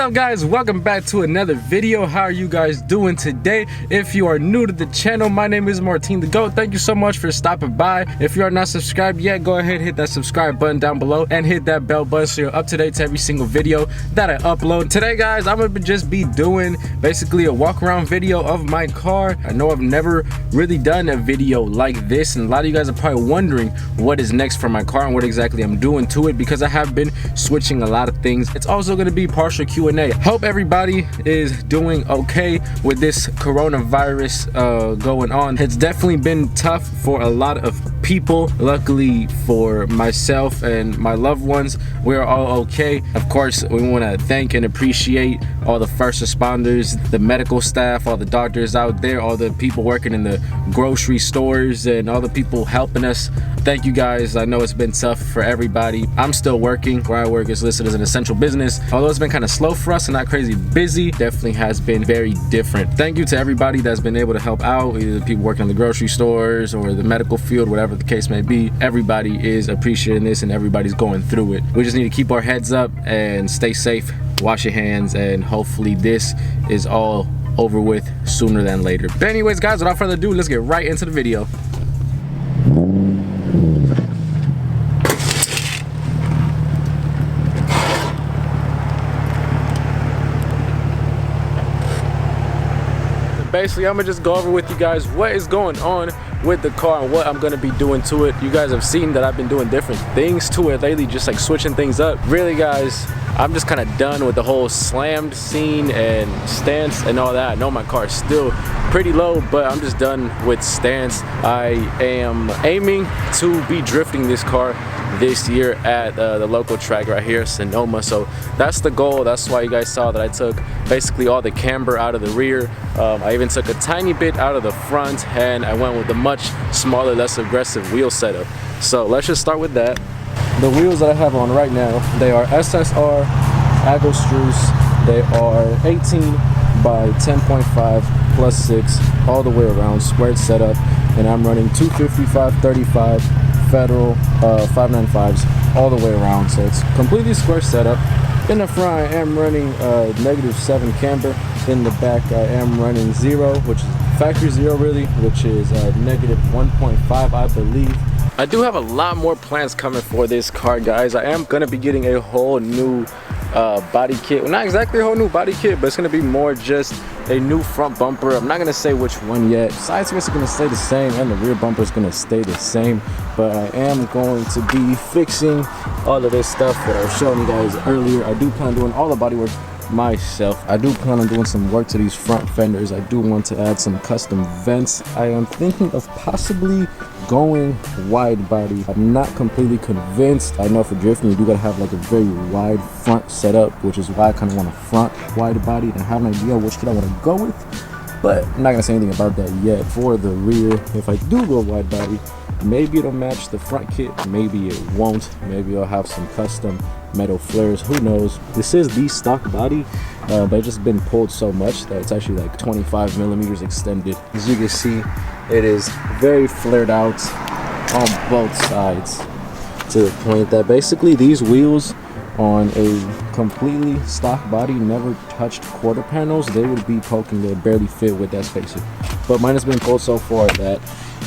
up, guys? Welcome back to another video. How are you guys doing today? If you are new to the channel, my name is Martin the Goat. Thank you so much for stopping by. If you are not subscribed yet, go ahead, hit that subscribe button down below and hit that bell button so you're up to date to every single video that I upload. Today, guys, I'm gonna just be doing basically a walk around video of my car. I know I've never really done a video like this, and a lot of you guys are probably wondering what is next for my car and what exactly I'm doing to it, because I have been switching a lot of things. It's also going to be partial Q&A. Hope everybody is doing okay with this coronavirus going on. It's definitely been tough for a lot of people. Luckily for myself and my loved ones, we're all okay. Of course, we want to thank and appreciate all the first responders, the medical staff, all the doctors out there, all the people working in the grocery stores, and all the people helping us. Thank you guys. I know it's been tough for everybody. I'm still working. Where I work is listed as an essential business. Although it's been kind of slow for us and not crazy busy, definitely has been very different. Thank you to everybody that's been able to help out, either the people working in the grocery stores or the medical field, whatever the case may be. Everybody is appreciating this and everybody's going through it. We just need to keep our heads up and stay safe, wash your hands, and hopefully this is all over with sooner than later. But anyways, guys, without further ado, let's get right into the video. Basically, I'm gonna just go over with you guys what is going on with the car and what I'm gonna be doing to it. You guys have seen that I've been doing different things to it lately, just like switching things up. Really, guys, I'm just kind of done with the whole slammed scene and stance and all that. I know my car is still pretty low, but I'm just done with stance. I am aiming to be drifting this car this year at the local track right here, Sonoma. So that's the goal. That's why you guys saw that I took basically all the camber out of the rear. I even took a tiny bit out of the front, and I went with a much smaller, less aggressive wheel setup. So let's just start with that. The wheels that I have on right now, they are SSR Agostrews. They are 18 by 10.5 plus 6 all the way around, squared setup, and I'm running 255 35 Federal 595s all the way around, so it's completely square setup. In the front, I am running -7 camber. In the back, I am running 0, which is factory 0 really, which is -1.5, I believe. I do have a lot more plans coming for this car, guys. I am gonna be getting a whole new body kit. Well, not exactly a whole new body kit, but it's gonna be more just a new front bumper. I'm not gonna say which one yet. Side skirts are gonna stay the same, and the rear bumper is gonna stay the same, but I am going to be fixing all of this stuff that I was showing you guys earlier. I do plan on doing all the body work myself. I do plan on doing some work to these front fenders. I do want to add some custom vents. I am thinking of possibly going wide body. I'm not completely convinced. I know for drifting you do gotta have like a very wide front setup, which is why I kind of want a front wide body and have an idea which kit I want to go with, but I'm not gonna say anything about that yet. For the rear, if I do go wide body, maybe it'll match the front kit, maybe it won't. Maybe I'll have some custom metal flares, who knows. This is the stock body, but it's just been pulled so much that it's actually like 25 millimeters extended. As you can see, it is very flared out on both sides, to the point that basically these wheels on a completely stock body, never touched quarter panels, they would be poking, they barely fit with that spacer. But mine has been pulled so far that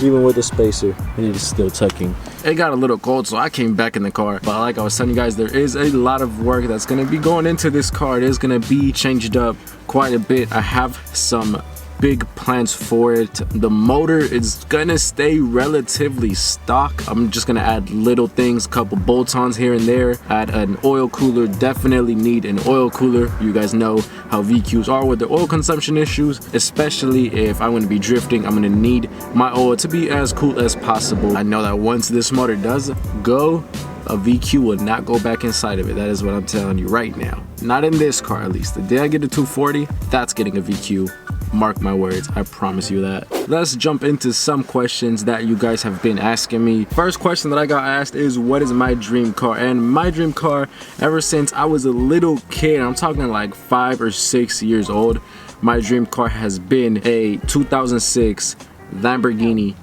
even with the spacer, it is still tucking. It got a little cold, so I came back in the car. But like I was telling you guys, there is a lot of work that's gonna be going into this car. It is gonna be changed up quite a bit. I have some big plans for it. The motor is gonna stay relatively stock. I'm just gonna add little things, a couple bolt-ons here and there, add an oil cooler. Definitely need an oil cooler. You guys know how VQs are with the oil consumption issues, especially if I'm gonna be drifting. I'm gonna need my oil to be as cool as possible. I know that once this motor does go, a VQ will not go back inside of it. That is what I'm telling you right now. Not in this car, at least. The day I get to 240, that's getting a VQ. Mark my words, I promise you that. Let's jump into some questions that you guys have been asking me. First question that I got asked is, what is my dream car? And my dream car, ever since I was a little kid, I'm talking like 5 or 6 years old, my dream car has been a 2006 Lamborghini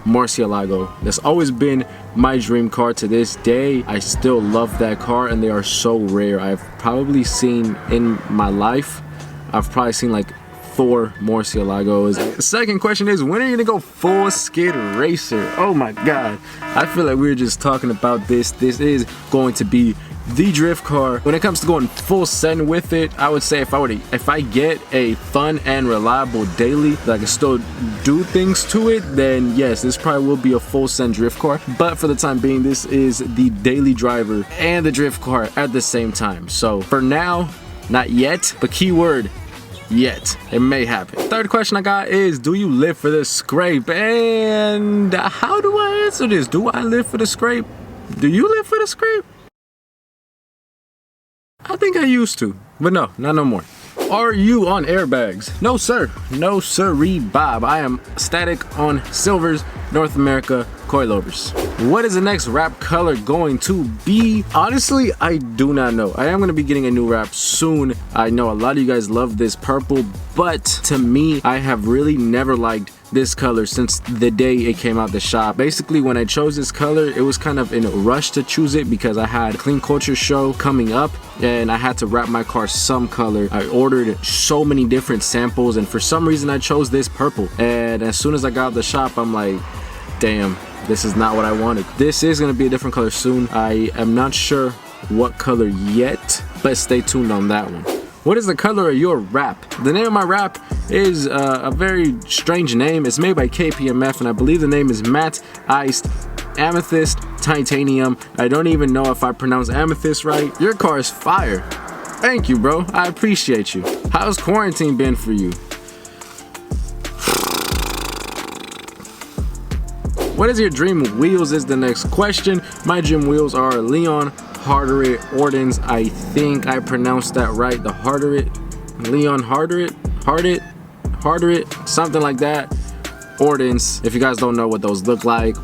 Murcielago. That's always been my dream car to this day. I still love that car, and they are so rare. I've probably seen in my life, I've probably seen like 4 Murcielagos. Second question is, when are you gonna go full skid racer? Oh my god, I feel like we were just talking about this. This is going to be the drift car. When it comes to going full send with it, I would say if I get a fun and reliable daily that I can still do things to it, then yes, this probably will be a full send drift car. But for the time being, this is the daily driver and the drift car at the same time. So for now, not yet, but keyword yet. It may happen. Third question I got is, do you live for the scrape? And how do I answer this? Do I live for the scrape? Do you live for the scrape? I think I used to, but no, not no more. Are you on airbags? No sir, no sirree Bob. I am static on silvers, North America coilovers. What is the next wrap color going to be? Honestly, I do not know. I am going to be getting a new wrap soon. I know a lot of you guys love this purple, but to me, I have really never liked this color since the day it came out the shop. Basically, when I chose this color, it was kind of in a rush to choose it because I had a Clean Culture show coming up and I had to wrap my car some color. I ordered so many different samples, and for some reason I chose this purple. And as soon as I got out the shop, I'm like, damn, this is not what I wanted. This is gonna be a different color soon. I am not sure what color yet, but stay tuned on that one. What is the color of your wrap? The name of my wrap is a very strange name. It's made by KPMF, and I believe the name is Matte Iced Amethyst Titanium. I don't even know if I pronounced amethyst right. Your car is fire. Thank you, bro. I appreciate you. How's quarantine been for you? What is your dream wheels is the next question. My dream wheels are Leon Harderit Ordens. I think I pronounced that right. The Harderit, Leon Harderit, something like that. Ordens. If you guys don't know what those look like,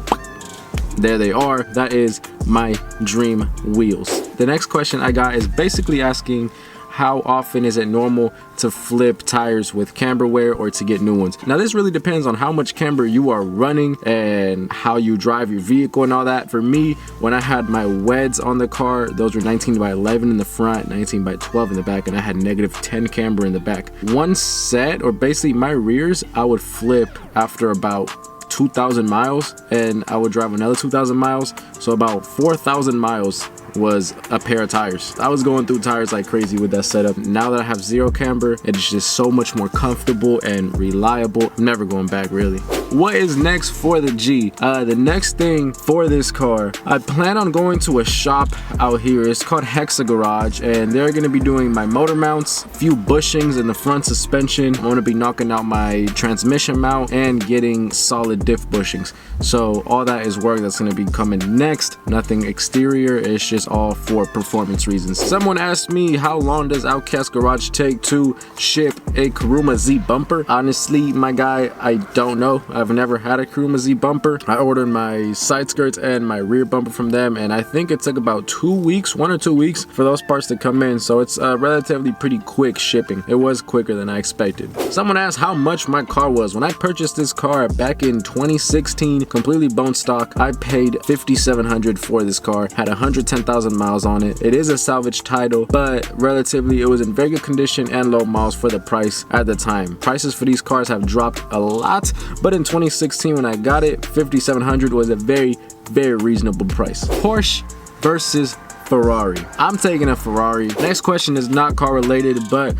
there they are. That is my dream wheels. The next question I got is basically asking, how often is it normal to flip tires with camber wear or to get new ones? Now this really depends on how much camber you are running and how you drive your vehicle and all that. For me, when I had my weds on the car, those were 19 by 11 in the front, 19 by 12 in the back, and I had -10 camber in the back. One set, or basically my rears, I would flip after about 2,000 miles, and I would drive another 2,000 miles, so about 4,000 miles was a pair of tires. I was going through tires like crazy with that setup. Now that I have zero camber, it's just so much more comfortable and reliable. I'm never going back, really. What is next for the G? The next thing for this car, I plan on going to a shop out here. It's called Hexa Garage, and they're gonna be doing my motor mounts, a few bushings in the front suspension. I'm gonna be knocking out my transmission mount and getting solid diff bushings. So all that is work that's gonna be coming next. Nothing exterior, it's just all for performance reasons. Someone asked me, how long does Outcast Garage take to ship a Kuruma Z bumper? Honestly, my guy, I don't know. I've never had a Kuruma Z bumper. I ordered my side skirts and my rear bumper from them, and I think it took about 2 weeks, 1 or 2 weeks for those parts to come in. So it's relatively pretty quick shipping. It was quicker than I expected. Someone asked how much my car was. When I purchased this car back in 2016, completely bone stock, I paid $5,700 for this car. Had 110,000 miles on it. It is a salvage title, but relatively it was in very good condition and low miles for the price at the time. Prices for these cars have dropped a lot, but in 2016 when I got it, $5,700 was a very, very reasonable price. Porsche versus Ferrari. I'm taking a Ferrari. Next question is not car related, but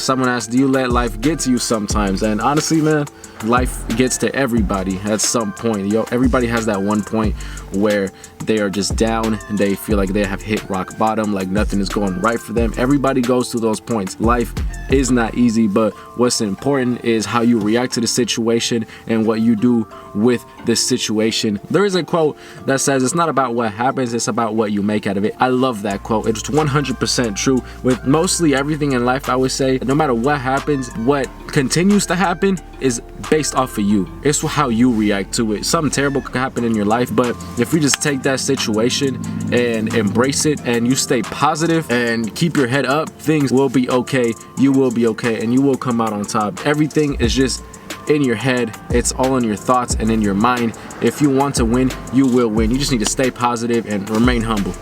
someone asked, do you let life get to you sometimes? And honestly, man, life gets to everybody at some point. Yo, everybody has that one point where they are just down and they feel like they have hit rock bottom, like nothing is going right for them. Everybody goes through those points. Life is not easy, but what's important is how you react to the situation and what you do with the situation. There is a quote that says, it's not about what happens, it's about what you make out of it. I love that quote. It's 100% true. With mostly everything in life, I would say, no matter what happens, what continues to happen is based off of you. It's how you react to it. Something terrible could happen in your life, but if you just take that situation and embrace it and you stay positive and keep your head up, things will be okay. You will be okay and you will come out on top. Everything is just in your head. It's all in your thoughts and in your mind. If you want to win, you will win. You just need to stay positive and remain humble.